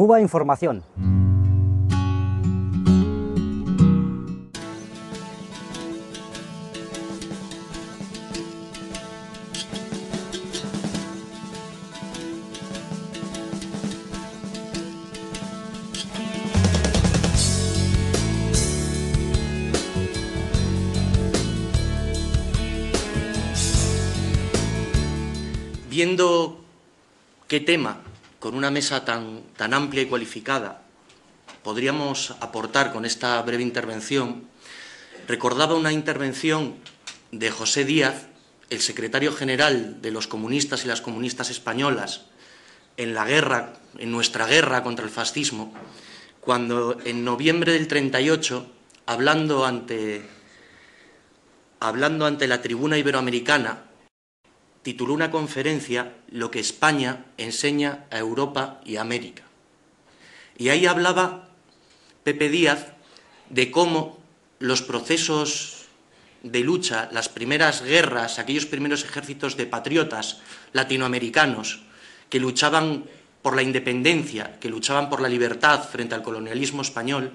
Cuba Información. Viendo qué tema, con una mesa tan amplia y cualificada, podríamos aportar con esta breve intervención, recordaba una intervención de José Díaz, el secretario general de los comunistas y las comunistas españolas, en nuestra guerra contra el fascismo, cuando en noviembre del 38, hablando ante la tribuna iberoamericana, tituló una conferencia "Lo que España enseña a Europa y a América". Y ahí hablaba Pepe Díaz de cómo los procesos de lucha, las primeras guerras, aquellos primeros ejércitos de patriotas latinoamericanos que luchaban por la independencia, que luchaban por la libertad frente al colonialismo español,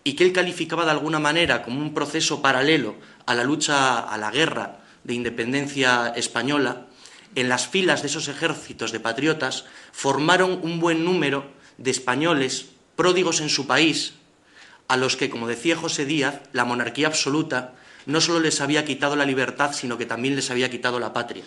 y que él calificaba de alguna manera como un proceso paralelo a la lucha, a la guerra de independencia española, en las filas de esos ejércitos de patriotas formaron un buen número de españoles pródigos en su país, a los que, como decía José Díaz, la monarquía absoluta no solo les había quitado la libertad, sino que también les había quitado la patria.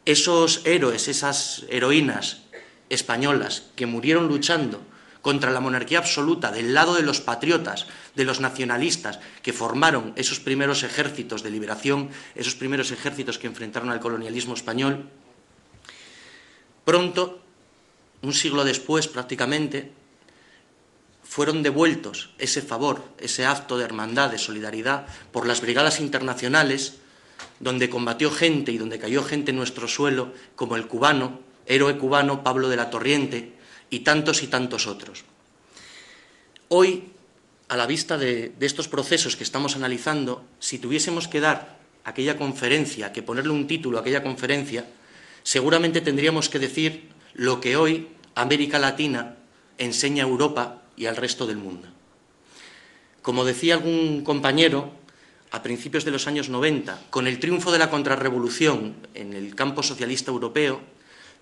Esos héroes, esas heroínas españolas que murieron luchando contra la monarquía absoluta, del lado de los patriotas, de los nacionalistas, que formaron esos primeros ejércitos de liberación, esos primeros ejércitos que enfrentaron al colonialismo español, pronto, un siglo después prácticamente, fueron devueltos ese favor, ese acto de hermandad, de solidaridad, por las brigadas internacionales, donde combatió gente y donde cayó gente en nuestro suelo, como el cubano, héroe cubano Pablo de la Torriente, y tantos otros. Hoy, a la vista de estos procesos que estamos analizando, si tuviésemos que dar aquella conferencia, que ponerle un título a aquella conferencia, seguramente tendríamos que decir lo que hoy América Latina enseña a Europa y al resto del mundo. Como decía algún compañero, a principios de los años 90, con el triunfo de la contrarrevolución en el campo socialista europeo,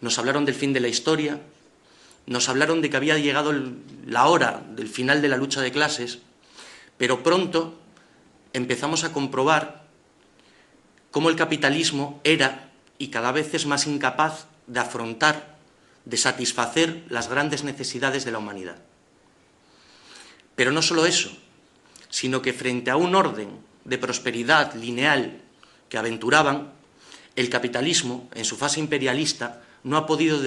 nos hablaron del fin de la historia, nos hablaron de que había llegado la hora del final de la lucha de clases, pero pronto empezamos a comprobar cómo el capitalismo era y cada vez es más incapaz de afrontar, de satisfacer las grandes necesidades de la humanidad. Pero no solo eso, sino que frente a un orden de prosperidad lineal que aventuraban, el capitalismo, en su fase imperialista, no ha podido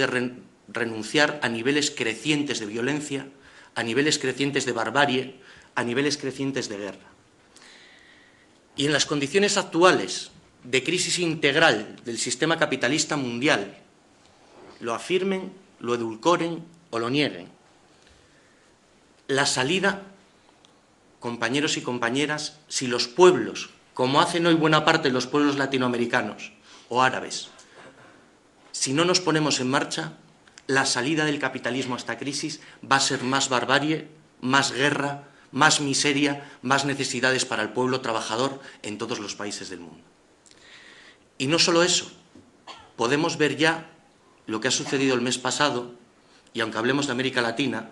renunciar a niveles crecientes de violencia, a niveles crecientes de barbarie, a niveles crecientes de guerra. Y en las condiciones actuales de crisis integral del sistema capitalista mundial, lo afirmen, lo edulcoren o lo nieguen, la salida, compañeros y compañeras, si los pueblos, como hacen hoy buena parte de los pueblos latinoamericanos o árabes, si no nos ponemos en marcha, la salida del capitalismo a esta crisis va a ser más barbarie, más guerra, más miseria, más necesidades para el pueblo trabajador en todos los países del mundo. Y no solo eso, podemos ver ya lo que ha sucedido el mes pasado, y aunque hablemos de América Latina,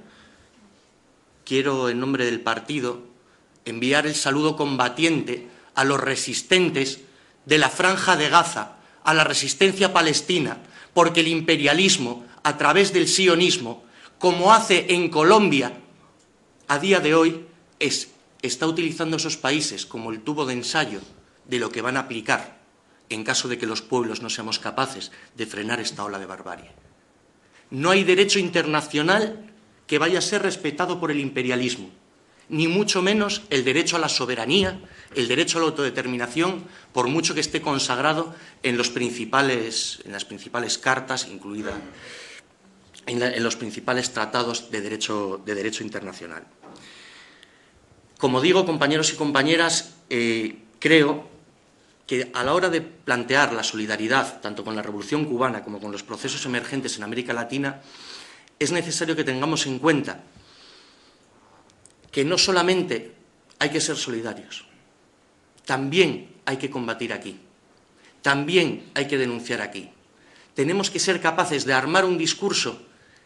quiero, en nombre del partido, enviar el saludo combatiente a los resistentes de la Franja de Gaza, a la resistencia palestina, porque el imperialismo, a través del sionismo, como hace en Colombia a día de hoy, está utilizando esos países como el tubo de ensayo de lo que van a aplicar en caso de que los pueblos no seamos capaces de frenar esta ola de barbarie. No hay derecho internacional que vaya a ser respetado por el imperialismo, ni mucho menos el derecho a la soberanía, el derecho a la autodeterminación, por mucho que esté consagrado en las principales cartas, incluida en los principales tratados de derecho internacional. Como digo, compañeros y compañeras, creo que a la hora de plantear la solidaridad, tanto con la Revolución Cubana como con los procesos emergentes en América Latina, es necesario que tengamos en cuenta que no solamente hay que ser solidarios, también hay que combatir aquí, también hay que denunciar aquí. Tenemos que ser capaces de armar un discurso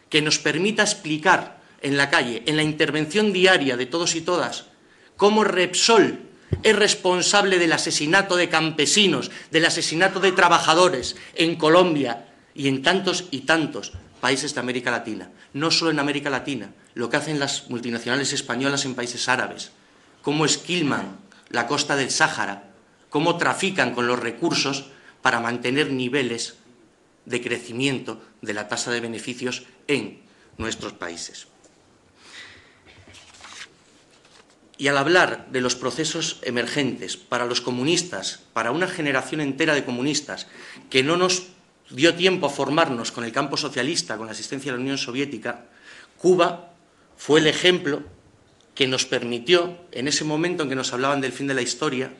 que nos permita explicar en la calle, en la intervención diaria de todos y todas, cómo Repsol es responsable del asesinato de campesinos, del asesinato de trabajadores en Colombia y en tantos y tantos países de América Latina. No solo en América Latina, lo que hacen las multinacionales españolas en países árabes, cómo esquilman la costa del Sáhara, cómo trafican con los recursos para mantener niveles de crecimiento de la tasa de beneficios en nuestros países. Y al hablar de los procesos emergentes para los comunistas, para una generación entera de comunistas que no nos dio tiempo a formarnos con el campo socialista, con la existencia de la Unión Soviética, Cuba fue el ejemplo que nos permitió, en ese momento en que nos hablaban del fin de la historia,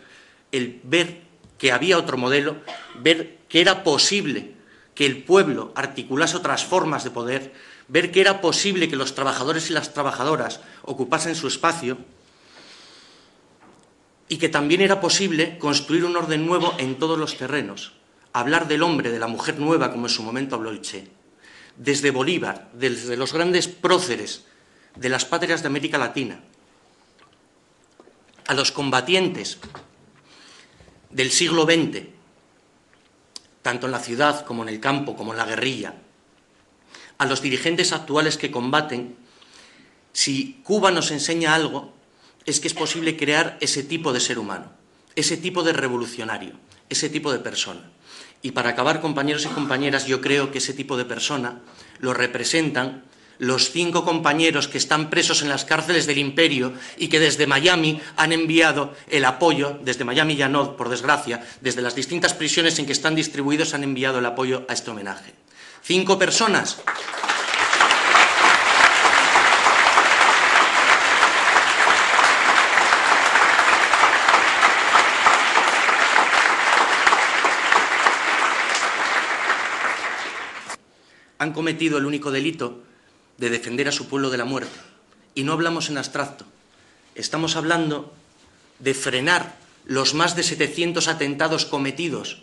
el ver que había otro modelo, ver que era posible que el pueblo articulase otras formas de poder, ver que era posible que los trabajadores y las trabajadoras ocupasen su espacio y que también era posible construir un orden nuevo en todos los terrenos, hablar del hombre, de la mujer nueva, como en su momento habló el Che. Desde Bolívar, desde los grandes próceres de las patrias de América Latina, a los combatientes del siglo XX, tanto en la ciudad como en el campo, como en la guerrilla, a los dirigentes actuales que combaten, si Cuba nos enseña algo, es que es posible crear ese tipo de ser humano, ese tipo de revolucionario, ese tipo de persona. Y para acabar, compañeros y compañeras, yo creo que ese tipo de persona lo representan los 5 compañeros que están presos en las cárceles del Imperio y que desde Miami han enviado el apoyo, desde Miami ya no, por desgracia, desde las distintas prisiones en que están distribuidos han enviado el apoyo a este homenaje. 5 personas. Han cometido el único delito de defender a su pueblo de la muerte. Y no hablamos en abstracto. Estamos hablando de frenar los más de 700 atentados cometidos,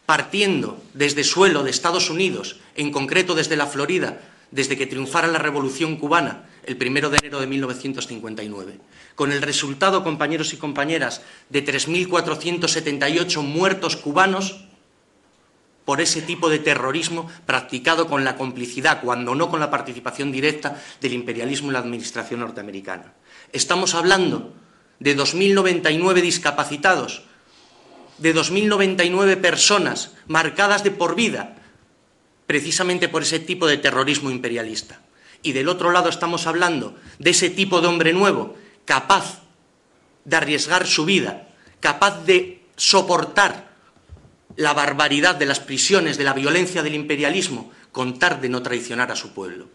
partiendo desde suelo de Estados Unidos, en concreto desde la Florida, desde que triunfara la Revolución Cubana, el 1 de enero de 1959. Con el resultado, compañeros y compañeras, de 3.478 muertos cubanos por ese tipo de terrorismo practicado con la complicidad, cuando no con la participación directa, del imperialismo y la administración norteamericana. Estamos hablando de 2.099 discapacitados, de 2.099 personas marcadas de por vida, precisamente por ese tipo de terrorismo imperialista. Y del otro lado estamos hablando de ese tipo de hombre nuevo, capaz de arriesgar su vida, capaz de soportar la barbaridad de las prisiones, de la violencia del imperialismo, con tal de no traicionar a su pueblo.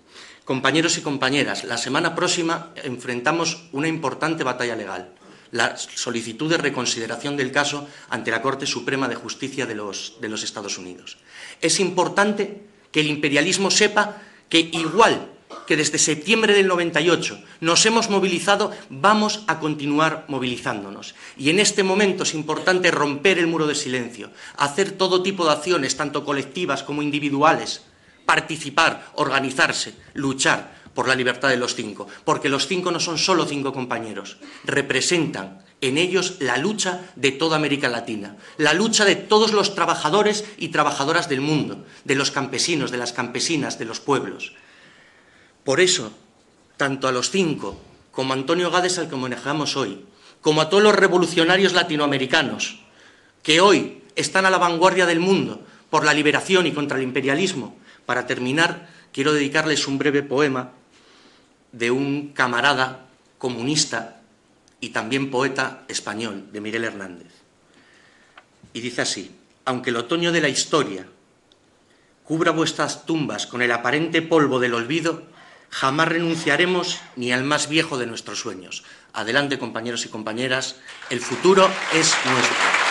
Compañeros y compañeras, la semana próxima enfrentamos una importante batalla legal, la solicitud de reconsideración del caso ante la Corte Suprema de Justicia de los Estados Unidos. Es importante que el imperialismo sepa que, igual que desde septiembre del 98 nos hemos movilizado, vamos a continuar movilizándonos. Y en este momento es importante romper el muro de silencio, hacer todo tipo de acciones, tanto colectivas como individuales, participar, organizarse, luchar por la libertad de los 5, porque los 5 no son solo 5 compañeros, representan en ellos la lucha de toda América Latina, la lucha de todos los trabajadores y trabajadoras del mundo, de los campesinos, de las campesinas, de los pueblos. Por eso, tanto a los 5 como a Antonio Gades, al que homenajeamos hoy, como a todos los revolucionarios latinoamericanos que hoy están a la vanguardia del mundo por la liberación y contra el imperialismo, para terminar, quiero dedicarles un breve poema de un camarada comunista y también poeta español, de Miguel Hernández. Y dice así: aunque el otoño de la historia cubra vuestras tumbas con el aparente polvo del olvido, jamás renunciaremos ni al más viejo de nuestros sueños. Adelante, compañeros y compañeras, el futuro es nuestro.